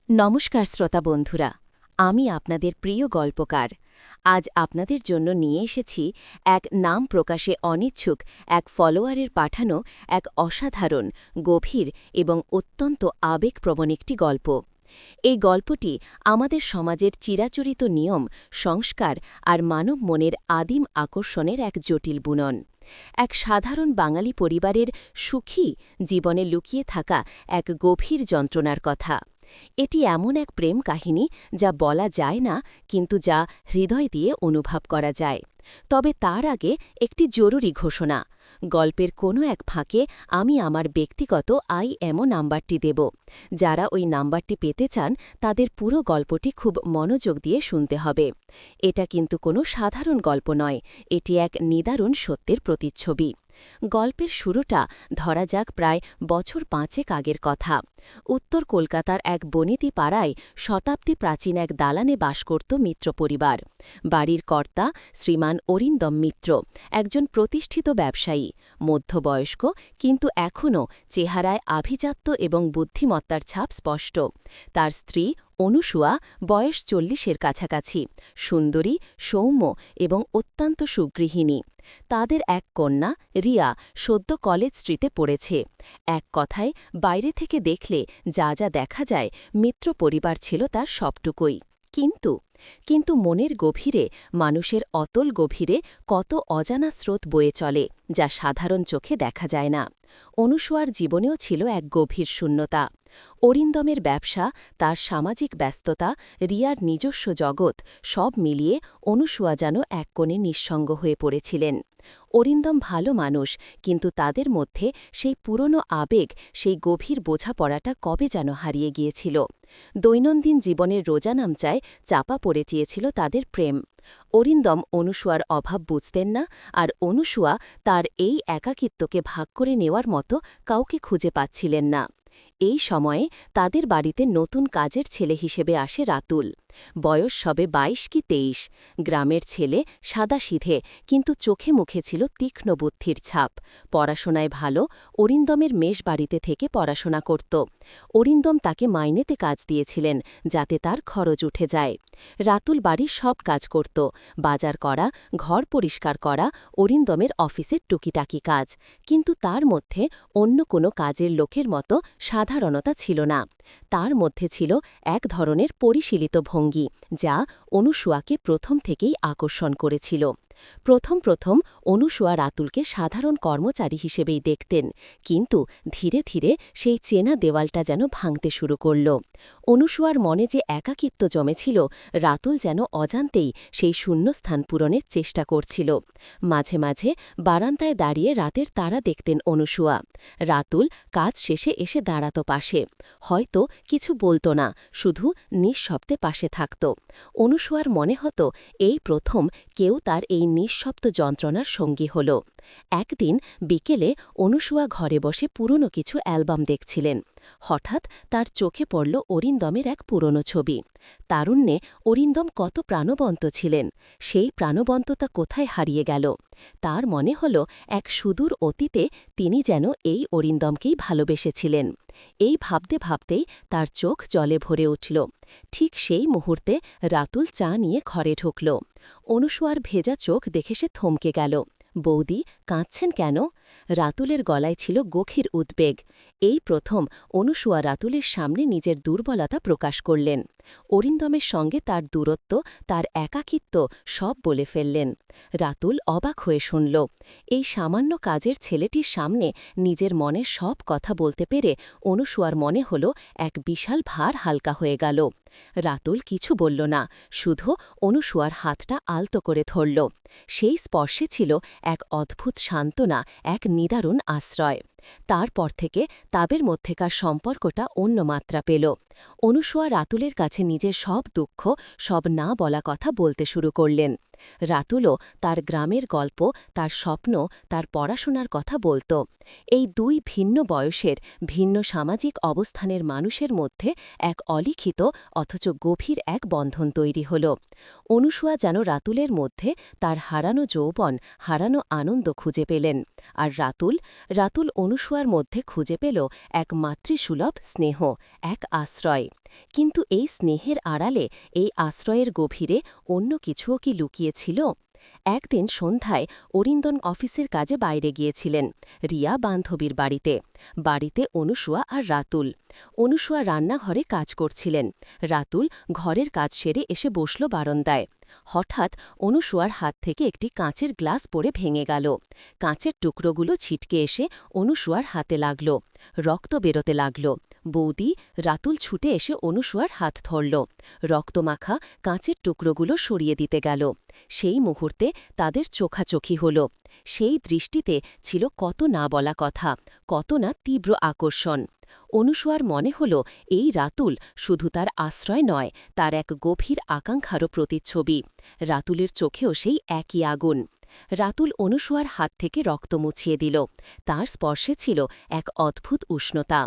নমস্কার শ্রোতা বন্ধুরা, আমি আপনাদের প্রিয় গল্পকার। আজ আপনাদের জন্য নিয়ে এসেছি এক নাম প্রকাশে অনিচ্ছুক এক ফলোয়ারের পাঠানো এক অসাধারণ, গভীর এবং অত্যন্ত আবেগপ্রবণ একটি গল্প। এই গল্পটি আমাদের সমাজের চিরাচরিত নিয়ম, সংস্কার আর মানব মনের আদিম আকর্ষণের এক জটিল বুনন। এক সাধারণ বাঙালি পরিবারের সুখী জীবনে লুকিয়ে থাকা এক গভীর যন্ত্রণার কথা। এটি এমন এক প্রেম কাহিনী যা বলা যায় না, কিন্তু যা হৃদয় দিয়ে অনুভব করা যায়। তবে তার আগে একটি জরুরি ঘোষণা। গল্পের কোনো এক ফাঁকে আমি আমার ব্যক্তিগত IMO নাম্বারটি দেব। যারা ওই নাম্বারটি পেতে চান তাদের পুরো গল্পটি খুব মনোযোগ দিয়ে শুনতে হবে। এটা কিন্তু কোনো সাধারণ গল্প নয়, এটি এক নিদারুণ সত্যের প্রতিচ্ছবি। গল্পের শুরুটা ধরা যাক প্রায় বছর ৫ আগের কথা। উত্তর কলকাতার এক বনেদি পাড়ায় শতাব্দী প্রাচীন এক দালানে বাস করত মিত্র পরিবার। বাড়ির কর্তা শ্রীমান অরিন্দম মিত্র, একজন প্রতিষ্ঠিত ব্যবসায়ী, মধ্যবয়স্ক, কিন্তু এখনও চেহারায় আভিজাত্য এবং বুদ্ধিমত্তার ছাপ স্পষ্ট। তার স্ত্রী অনুসুয়া, বয়স ৪০-এর কাছাকাছি, সুন্দরী, সৌম্য এবং অত্যন্ত সুগৃহিণী। তাদের এক কন্যা রিয়া সদ্য কলেজ স্ট্রিটে পড়েছে। এক কথায়, বাইরে থেকে দেখলে যা যা দেখা যায়, মিত্র পরিবার ছিল তার সবটুকুই। কিন্তু মনের গভীরে, মানুষের অতল গভীরে কত অজানা স্রোত বয়ে চলে, যা সাধারণ চোখে দেখা যায় না। অনুসুয়ার জীবনেও ছিল এক গভীর শূন্যতা। অরিন্দমের ব্যবসা, তার সামাজিক ব্যস্ততা, রিয়ার নিজস্ব জগৎ, সব মিলিয়ে অনুসুয়া যেন এক কোণে নিঃসঙ্গ হয়ে পড়েছিলেন। অরিন্দম ভালো মানুষ, কিন্তু তাদের মধ্যে সেই পুরনো আবেগ, সেই গভীর বোঝাপড়াটা কবে যেন হারিয়ে গিয়েছিল। দৈনন্দিন জীবনের রোজানামচায় চাপা পড়ে চেয়েছিল তাদের প্রেম। অরিন্দম অনুসুয়ার অভাব বুঝতেন না, আর অনুসুয়া তার এই একাকিত্বকে ভাগ করে নেওয়ার মতো কাউকে খুঁজে পাচ্ছিলেন না। এই সময়ে তাদের বাড়িতে নতুন কাজের ছেলে হিসেবে আসে রাতুল। বয়স সবে ২২ কি ২৩। গ্রামের ছেলে, সাদাসিধে, কিন্তু চোখে মুখে ছিল তীক্ষ্ণ বুদ্ধির ছাপ। পড়াশোনায় ভালো, অরিন্দমের মেষ বাড়িতে থেকে পড়াশোনা করত। অরিন্দম তাকে মাইনেতে কাজ দিয়েছিলেন, যাতে তার খরচ উঠে যায়। রাতুল বাড়ির সব কাজ করত, বাজার করা, ঘর পরিষ্কার করা, অরিন্দমের অফিসের টুকিটাকি কাজ। কিন্তু তার মধ্যে অন্য কোনো কাজের লোকের মতো সাধারণতা ছিল না। তার মধ্যে ছিল এক ধরনের পরিশীলিত ভঙ্গি, যা অনুসুয়াকে প্রথম থেকেই আকর্ষণ করেছিল। প্রথম অনুসুয়া রাতুলকে সাধারণ কর্মচারী হিসেবেই দেখতেন, কিন্তু ধীরে ধীরে সেই চেনা দেওয়ালটা যেন ভাঙতে শুরু করল। অনুসুয়ার মনে যে একাকিত্ব জমেছিল, রাতুল যেন অজান্তেই সেই শূন্যস্থান পূরণের চেষ্টা করছিল। মাঝে মাঝে বারান্দায় দাঁড়িয়ে রাতের তারা দেখতেন অনুসুয়া। রাতুল কাজ শেষে এসে দাঁড়াত পাশে, হয়তো কিছু বলত না, শুধু নিঃশব্দে পাশে থাকত। অনুসুয়ার মনে হতো এই প্রথম কেউ তার এই নিঃশব্দ যন্ত্রণার সঙ্গী হল। একদিন বিকেলে অনুসুয়া ঘরে বসে পুরনো কিছু অ্যালবাম দেখছিলেন। হঠাৎ তার চোখে পড়ল অরিন্দমের এক পুরনো ছবি। তারুণ্যে অরিন্দম কত প্রাণবন্ত ছিলেন, সেই প্রাণবন্ততা কোথায় হারিয়ে গেল? তার মনে হল এক সুদূর অতীতে তিনি যেন এই অরিন্দমকেই ভালোবেসেছিলেন। এই ভাবতে ভাবতেই তার চোখ জলে ভরে উঠল। ঠিক সেই মুহূর্তে রাতুল চা নিয়ে ঘরে ঢুকল। অনুসুয়ার ভেজা চোখ দেখে সে থমকে গেল। বৌদি, কাঁদছেন কেন? রাতুলের গলায় ছিল গভীর উদ্বেগ। এই প্রথম অনুসুয়া রাতুলের সামনে নিজের দুর্বলতা প্রকাশ করলেন। অরিন্দমের সঙ্গে তার দূরত্ব, তার একাকিত্ব সব বলে ফেললেন। রাতুল অবাক হয়ে শুনল। এই সামান্য কাজের ছেলেটির সামনে নিজের মনের সব কথা বলতে পেরে অনুসুয়ার মনে হল এক বিশাল ভার হালকা হয়ে গেল। রাতুল কিছু বলল না, শুধু অনুসুয়ার হাতটা আলতো করে ধরল। সেই স্পর্শে ছিল এক অদ্ভুত সান্ত্বনা, এক নিদারুণ আশ্রয়। তারপর থেকে তাদের মধ্যেকার সম্পর্কটা অন্য মাত্রা পেল। অনুসুয়া রাতুলের কাছে নিজের সব দুঃখ, সব না বলা কথা বলতে শুরু করলেন। রাতুলও তার গ্রামের গল্প, তার স্বপ্ন, তার পড়াশোনার কথা বলত। এই দুই ভিন্ন বয়সের, ভিন্ন সামাজিক অবস্থানের মানুষের মধ্যে এক অলিখিত অথচ গভীর এক বন্ধন তৈরি হল। অনুসুয়া যেন রাতুলের মধ্যে তার হারানো যৌবন, হারানো আনন্দ খুঁজে পেলেন। আর রাতুল অনুসূয়ার মধ্যে খুঁজে পেল এক মাতৃসুলভ স্নেহ, এক আশ্রয়। কিন্তু এই স্নেহের আড়ালে, এই আশ্রয়ের গভীরে অন্য কিছুও কি লুকিয়েছিল? একদিন সন্ধ্যায় অরিন্দন অফিসের কাজে বাইরে গিয়েছিলেন, রিয়া বান্ধবীর বাড়িতে। বাড়িতে অনুসূয়া আর রাতুল। অনুসূয়া রান্নাঘরে কাজ করছিলেন, রাতুল ঘরের কাজ সেরে এসে বসল বারান্দায়। হঠাৎ অনুসূয়ার হাত থেকে একটি কাঁচের গ্লাস পড়ে ভেঙে গেল। কাঁচের টুকরোগুলো ছিটকে এসে অনুসূয়ার হাতে লাগল, রক্ত বেরোতে লাগল। বৌদি, রাতুল ছুটে এসে অনুসূয়ার হাত ধরল, রক্তমাখা কাঁচের টুকরোগুলো সরিয়ে দিতে গেল। সেই মুহূর্তে তাদের চোখাচোখি হল। সেই দৃষ্টিতে ছিল কত না বলা কথা, কত না তীব্র আকর্ষণ। অনুসূয়ার মনে হল এই রাতুল শুধু তার আশ্রয় নয়, তার এক গভীর আকাঙ্ক্ষারও প্রতিচ্ছবি। রাতুলের চোখেও সেই একই আগুন। রাতুল অনুসূয়ার হাত থেকে রক্ত মুছিয়ে দিল। তার স্পর্শে ছিল এক অদ্ভুত উষ্ণতা।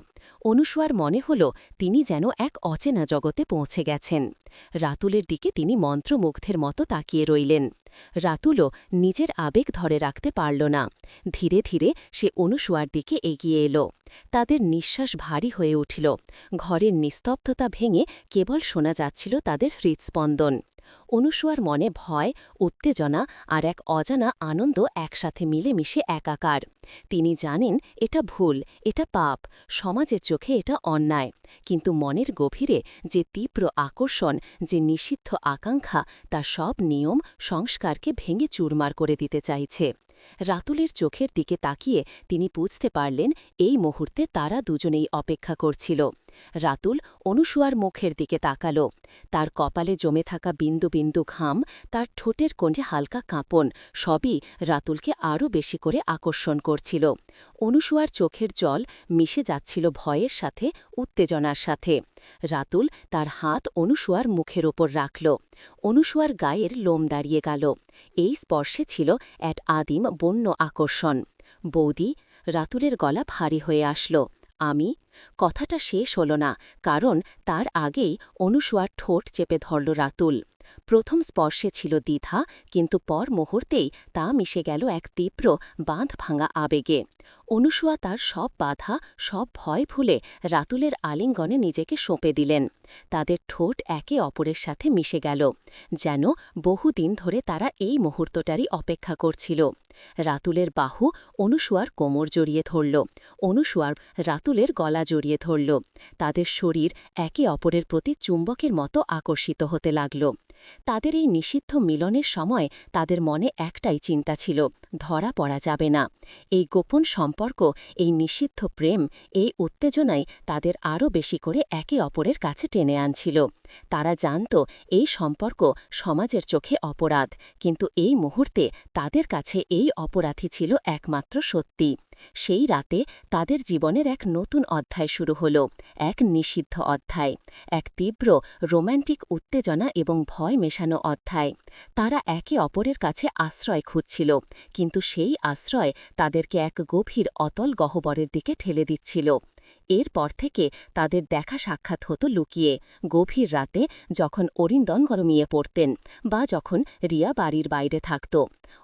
অনুসূয়ার মনে হল তিনি যেন এক অচেনা জগতে পৌঁছে গেছেন। রাতুলের দিকে তিনি মন্ত্রমুগ্ধের মতো তাকিয়ে রইলেন। রাতুলও নিজের আবেগ ধরে রাখতে পারল না। ধীরে ধীরে সে অনুসূয়ার দিকে এগিয়ে এল। তাদের নিঃশ্বাস ভারী হয়ে উঠল। ঘরের নিস্তব্ধতা ভেঙে কেবল শোনা যাচ্ছিল তাদের হৃৎস্পন্দন। অনুসূয়ার মনে ভয়, উত্তেজনা আর এক অজানা আনন্দ একসাথে মিলেমিশে একাকার। তিনি জানেন এটা ভুল, এটা পাপ, সমাজের চোখে এটা অন্যায়। কিন্তু মনের গভীরে যে তীব্র আকর্ষণ, যে নিষিদ্ধ আকাঙ্ক্ষা, তা সব নিয়ম সংস্কারকে ভেঙে চুরমার করে দিতে চাইছে। রাতুলের চোখের দিকে তাকিয়ে তিনি বুঝতে পারলেন এই মুহূর্তে তারা দুজনেই অপেক্ষা করছিল। রাতুল অনুসূয়ার মুখের দিকে তাকাল। তার কপালে জমে থাকা বিন্দু বিন্দু ঘাম, তার ঠোঁটের কোণে হালকা কাঁপন, সবই রাতুলকে আরও বেশি করে আকর্ষণ করছিল। অনুসূয়ার চোখের জল মিশে যাচ্ছিল ভয়ের সাথে, উত্তেজনার সাথে। রাতুল তার হাত অনুসূয়ার মুখের ওপর রাখল। অনুসূয়ার গায়ের লোম দাঁড়িয়ে গেল। এই স্পর্শে ছিল এক আদিম বন্য আকর্ষণ। বৌদি, রাতুলের গলা ভারী হয়ে আসল। আমি? কথাটা শেষ হল না, কারণ তার আগেই অনুসূয়ার ঠোঁট চেপে ধরল রাতুল। প্রথম স্পর্শে ছিল দ্বিধা, কিন্তু পর মুহূর্তেই তা মিশে গেল এক তীব্র বাঁধ ভাঙা আবেগে। অনুসূয়া তার সব বাধা, সব ভয় ভুলে রাতুলের আলিঙ্গনে নিজেকে সঁপে দিলেন। তাদের ঠোঁট একে অপরের সাথে মিশে গেল, যেন বহুদিন ধরে তারা এই মুহূর্তটারই অপেক্ষা করছিল। রাতুলের বাহু অনুসূয়ার কোমর জড়িয়ে ধরল, অনুসূয়ার রাতুলের গলা জড়িয়ে ধরল। তাদের শরীর একে অপরের প্রতি চুম্বকের মতো আকর্ষিত হতে লাগল। তাদের এই নিষিদ্ধ মিলনের সময় তাদের মনে একটাই চিন্তা ছিল, ধরা পড়া যাবে না। এই গোপন সম্পর্ক, এই নিষিদ্ধ প্রেম, এই উত্তেজনাই তাদের আরও বেশি করে একে অপরের কাছে টেনে আনছিল। তারা জানত এই সম্পর্ক সমাজের চোখে অপরাধ, কিন্তু এই মুহূর্তে তাদের কাছে এই অপরাধী ছিল একমাত্র সত্যি। সেই রাতে তাদের জীবনের এক নতুন অধ্যায় শুরু হল, এক নিষিদ্ধ অধ্যায়, এক তীব্র রোম্যান্টিক উত্তেজনা এবং ভয় মেশানো অধ্যায়। তারা একে অপরের কাছে আশ্রয় খুঁজছিল, কিন্তু সেই আশ্রয় তাদেরকে এক গভীর অতল গহ্বরের দিকে ঠেলে দিচ্ছিল। এরপর থেকে তাদের দেখা সাক্ষাৎ হতো লুকিয়ে, গভীর রাতে, যখন অরিন্দন ঘুমিয়ে পড়তেন, বা যখন রিয়া বাড়ির বাইরে থাকত।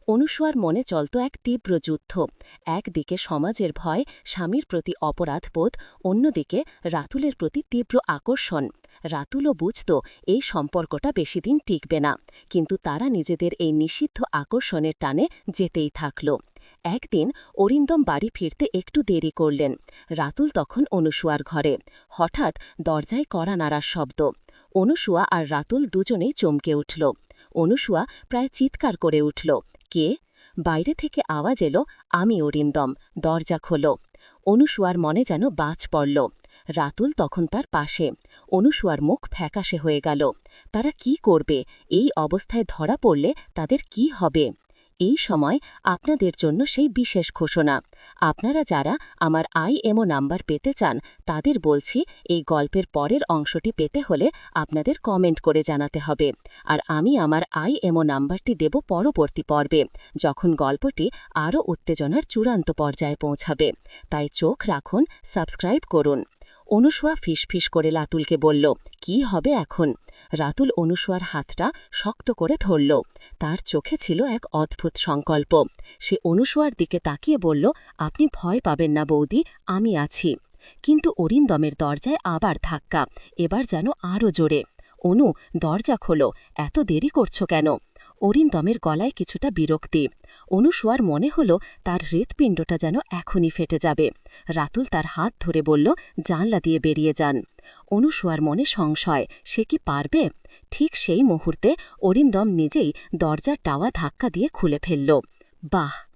অনুসূয়ার মনে চলত এক তীব্র যুদ্ধ। একদিকে সমাজের ভয়, স্বামীর প্রতি অপরাধবোধ, অন্যদিকে রাতুলের প্রতি তীব্র আকর্ষণ। রাতুলও বুঝত এই সম্পর্কটা বেশিদিন টিকবে না, কিন্তু তারা নিজেদের এই নিষিদ্ধ আকর্ষণের টানে যেতেই থাকল। একদিন অরিন্দম বাড়ি ফিরতে একটু দেরি করলেন। রাতুল তখন অনুসূয়ার ঘরে। হঠাৎ দরজায় কড়া নাড়ার শব্দ। অনুসূয়া আর রাতুল দুজনেই চমকে উঠল। অনুসূয়া প্রায় চিৎকার করে উঠল, কে? বাইরে থেকে আওয়াজ এলো, আমি অরিন্দম, দরজা খোলো। অনুসূয়ার মনে যেন বাজ পড়ল। রাতুল তখন তার পাশে। অনুসূয়ার মুখ ফ্যাকাশে হয়ে গেল। তারা কি করবে? এই অবস্থায় ধরা পড়লে তাদের কি হবে? এই সময় আপনাদের জন্য সেই বিশেষ ঘোষণা। আপনারা যারা আমার IMO নাম্বার পেতে চান, তাদের বলছি, এই গল্পের পরের অংশটি পেতে হলে আপনাদের কমেন্ট করে জানাতে হবে। আর আমি আমার IMO নাম্বারটি দেব পরবর্তী পর্বে, যখন গল্পটি আরও উত্তেজনার চূড়ান্ত পর্যায়ে পৌঁছাবে। তাই চোখ রাখুন, সাবস্ক্রাইব করুন। অনুসুয়া ফিসফিস করে রাতুলকে বলল, কি হবে এখন? রাতুল অনুসুয়ার হাতটা শক্ত করে ধরল। তার চোখে ছিল এক অদ্ভুত সংকল্প। সে অনুসুয়ার দিকে তাকিয়ে বলল, আপনি ভয় পাবেন না বৌদি, আমি আছি। কিন্তু অরিন্দমের দরজায় আবার ধাক্কা, এবার যেন আরও জোরে। অনু, দরজা খোলো, এত দেরি করছো কেন? অরিন্দমের গলায় কিছুটা বিরক্তি। অনুসুয়ার মনে হল তার হৃৎপিণ্ডটা যেন এখনই ফেটে যাবে। রাতুল তার হাত ধরে বলল, জানলা দিয়ে বেরিয়ে যান। অনুসুয়ার মনে সংশয়, সে কি পারবে? ঠিক সেই মুহূর্তে অরিন্দম নিজেই দরজার টাওয়া ধাক্কা দিয়ে খুলে ফেলল। বাহ!